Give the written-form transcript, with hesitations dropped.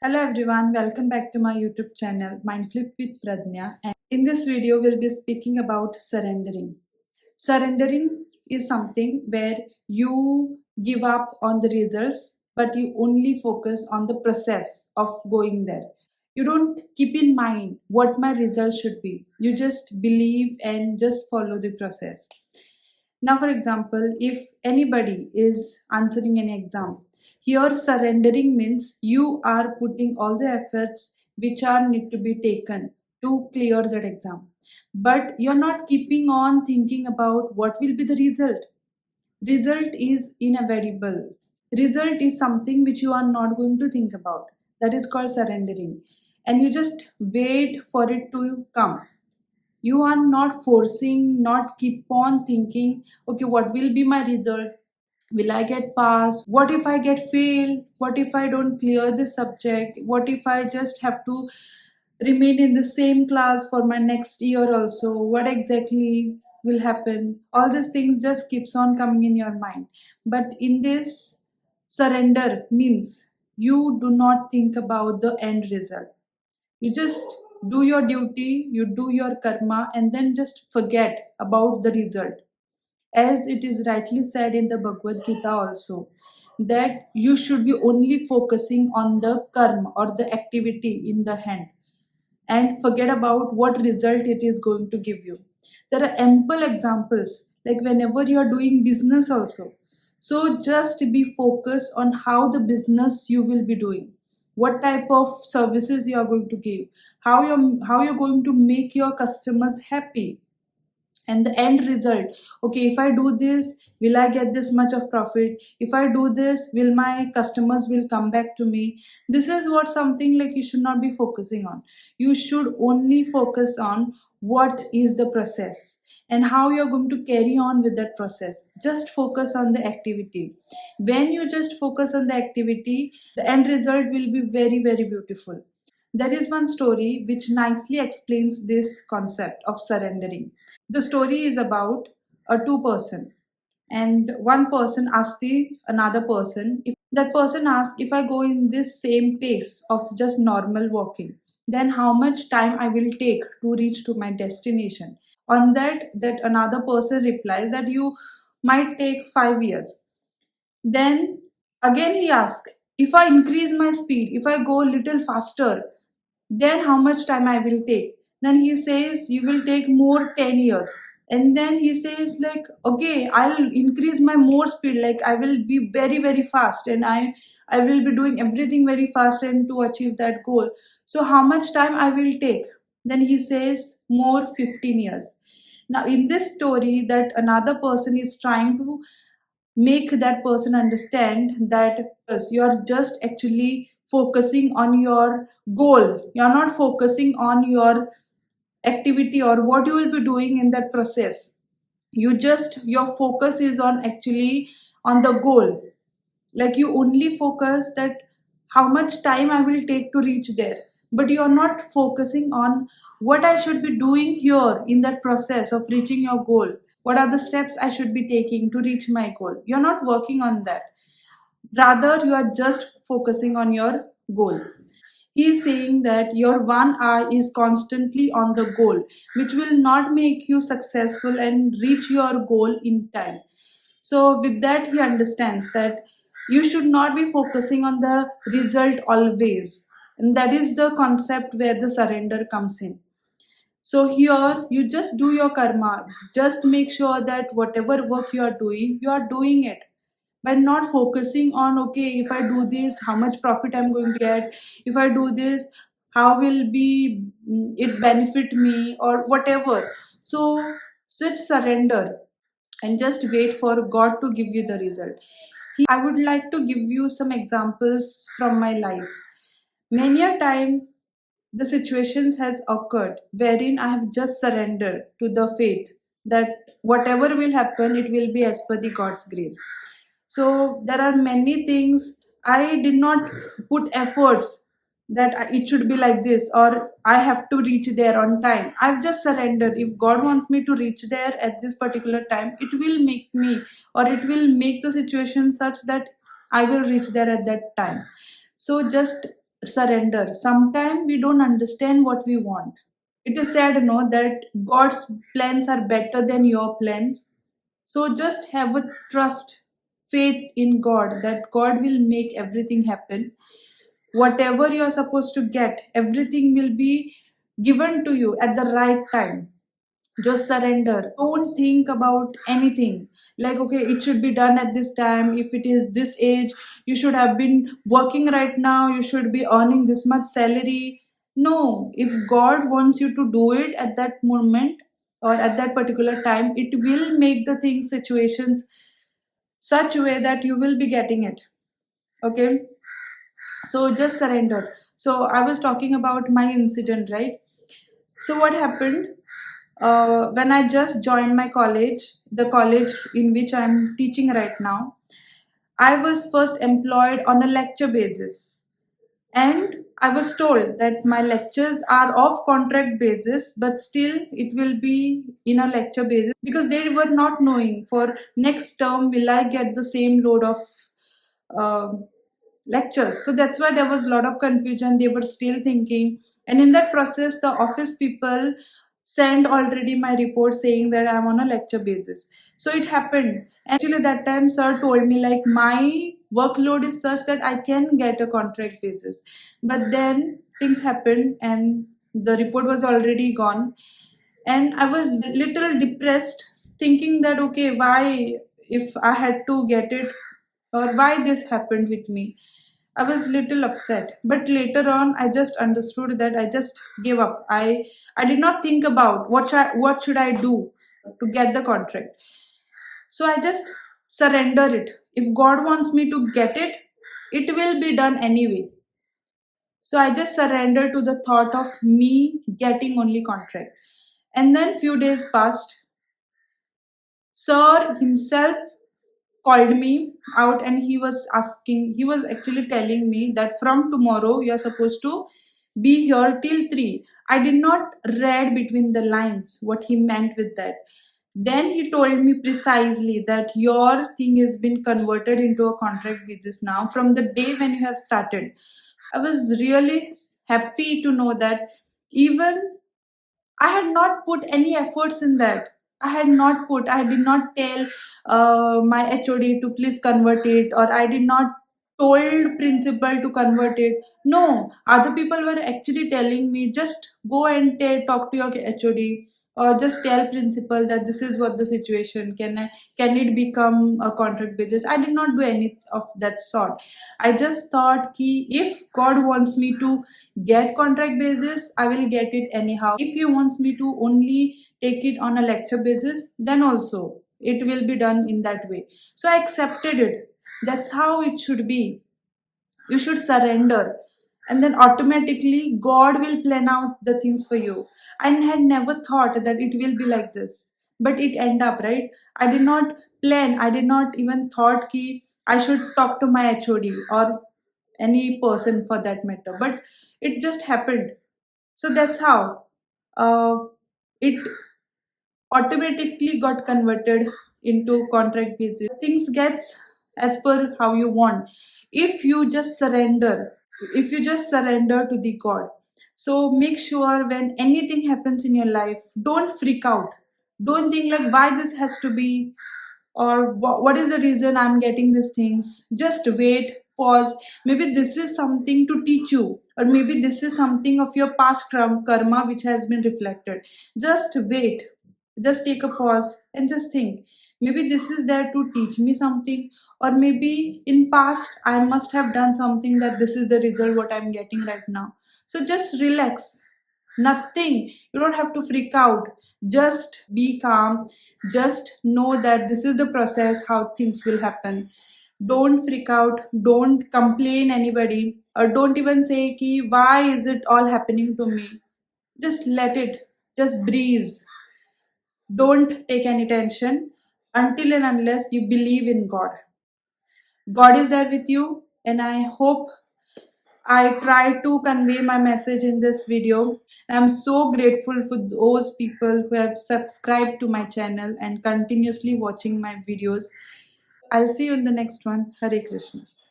Hello everyone, welcome back to my YouTube channel Mindflip with Pradnya. And in this video, we'll be speaking about surrendering. Surrendering is something where you give up on the results, but you only focus on the process of going there. You don't keep in mind what my result should be. You just believe and just follow the process. Now, for example, if anybody is answering an exam, here surrendering means you are putting all the efforts which are need to be taken to clear that exam. But you're not keeping on thinking about what will be the result. Result is inevitable. Result is something which you are not going to think about. That is called surrendering. And you just wait for it to come. You are not forcing, not keep on thinking, okay, what will be my result? Will I get passed? What if I get fail? What if I don't clear this subject? What if I just have to remain in the same class for my next year also? What exactly will happen? All these things just keeps on coming in your mind. But in this, surrender means you do not think about the end result. You just do your duty, you do your karma, and then just forget about the result. As it is rightly said in the Bhagavad Gita also, that you should be only focusing on the karma or the activity in the hand and forget about what result it is going to give you. There are ample examples, like whenever you are doing business also. So just be focused on how the business you will be doing, what type of services you are going to give, how you're going to make your customers happy, and the end result. Okay, if I do this, will I get this much of profit? If I do this, will my customers will come back to me? This is what something like you should not be focusing on. You should only focus on what is the process and how you're going to carry on with that process. Just focus on the activity. When you just focus on the activity, the end result will be very, very beautiful. There is one story which nicely explains this concept of surrendering. The story is about a two-person, and one person asked the another person. If that person asked, if I go in this same pace of just normal walking, then how much time I will take to reach to my destination? On that another person replies that you might take 5 years. Then again he asked, if I increase my speed, if I go a little faster, then how much time I will take? Then he says, you will take more 10 years. And then he says, like, okay, I'll increase my more speed, like I will be very, very fast, and I will be doing everything very fast and to achieve that goal. So how much time I will take? Then he says, more 15 years. Now in this story, that another person is trying to make that person understand that yes, you're just actually focusing on your goal. You're not focusing on your activity or what you will be doing in that process. You just, your focus is on actually on the goal. Like you only focus that how much time I will take to reach there, but you are not focusing on what I should be doing here in that process of reaching your goal. What are the steps I should be taking to reach my goal? You're not working on that. Rather, you are just focusing on your goal. He is saying that your one eye is constantly on the goal, which will not make you successful and reach your goal in time. So, with that, he understands that you should not be focusing on the result always. And that is the concept where the surrender comes in. So, here you just do your karma. Just make sure that whatever work you are doing it by not focusing on, okay, if I do this, how much profit I'm going to get? If I do this, how will be it benefit me or whatever? So, such surrender and just wait for God to give you the result. I would like to give you some examples from my life. Many a time the situations has occurred wherein I have just surrendered to the faith that whatever will happen, it will be as per the God's grace. So there are many things I did not put efforts that it should be like this or I have to reach there on time. I've just surrendered. If God wants me to reach there at this particular time, it will make me or it will make the situation such that I will reach there at that time. So just surrender. Sometimes we don't understand what we want. It is said, no, that God's plans are better than your plans. So just have a trust, faith in God that God will make everything happen. Whatever you are supposed to get, everything will be given to you at the right time. Just surrender. Don't think about anything. Like, okay, it should be done at this time. If it is this age, you should have been working right now. You should be earning this much salary. No, if God wants you to do it at that moment or at that particular time, it will make the things, situations such a way that you will be getting it. Okay, so just surrender. So I was talking about my incident, right? So what happened when I just joined my college, the college in which I'm teaching right now? I was first employed on a lecture basis, and I was told that my lectures are off contract basis, but still it will be in a lecture basis, because they were not knowing for next term will I get the same load of um lectures. So that's why there was a lot of confusion. They were still thinking, and in that process, the office people sent already my report saying that I'm on a lecture basis. So it happened. Actually, that time, sir told me like my workload is such that I can get a contract basis. But then things happened, and the report was already gone, and I was little depressed, thinking that okay, why if I had to get it, or why this happened with me. I was little upset, but later on I just understood that I just gave up. I did not think about what should I do to get the contract. So I just surrender it. If God wants me to get it, it will be done anyway. So I just surrender to the thought of me getting only contract. And then few days passed. Sir himself called me out, and he was actually telling me that from tomorrow you are supposed to be here till 3. I did not read between the lines what he meant with that. Then he told me precisely that your thing has been converted into a contract basis now from the day when you have started. I was really happy to know that even I had not put any efforts in that. I did not tell my HOD to please convert it, or I did not told principal to convert it. No, other people were actually telling me just go and talk to your HOD, or just tell principal that this is what the situation. Can it become a contract basis? I did not do any of that sort. I just thought ki if God wants me to get contract basis, I will get it anyhow. If he wants me to only take it on a lecture basis, then also it will be done in that way. So I accepted it. That's how it should be. You should surrender, and then automatically God will plan out the things for you. I had never thought that it will be like this, but it end up right. I did not plan. I did not even thought ki I should talk to my HOD or any person for that matter, but it just happened. So that's how uh, it automatically got converted into contract basis. Things gets as per how you want. If you just surrender, if you just surrender to the God. So make sure when anything happens in your life, don't freak out. Don't think like why this has to be, or what is the reason I'm getting these things. Just wait, pause. Maybe this is something to teach you, or maybe this is something of your past karma which has been reflected. Just wait, just take a pause and just think, maybe this is there to teach me something, or maybe in past I must have done something that this is the result what I'm getting right now. So just relax. Nothing, you don't have to freak out. Just be calm. Just know that this is the process how things will happen. Don't freak out, don't complain anybody, or don't even say ki why is it all happening to me. Just let it, just breathe. Don't take any tension until and unless you believe in God. God is there with you, and I hope I try to convey my message in this video. I'm so grateful for those people who have subscribed to my channel and continuously watching my videos. I'll see you in the next one. Hare Krishna.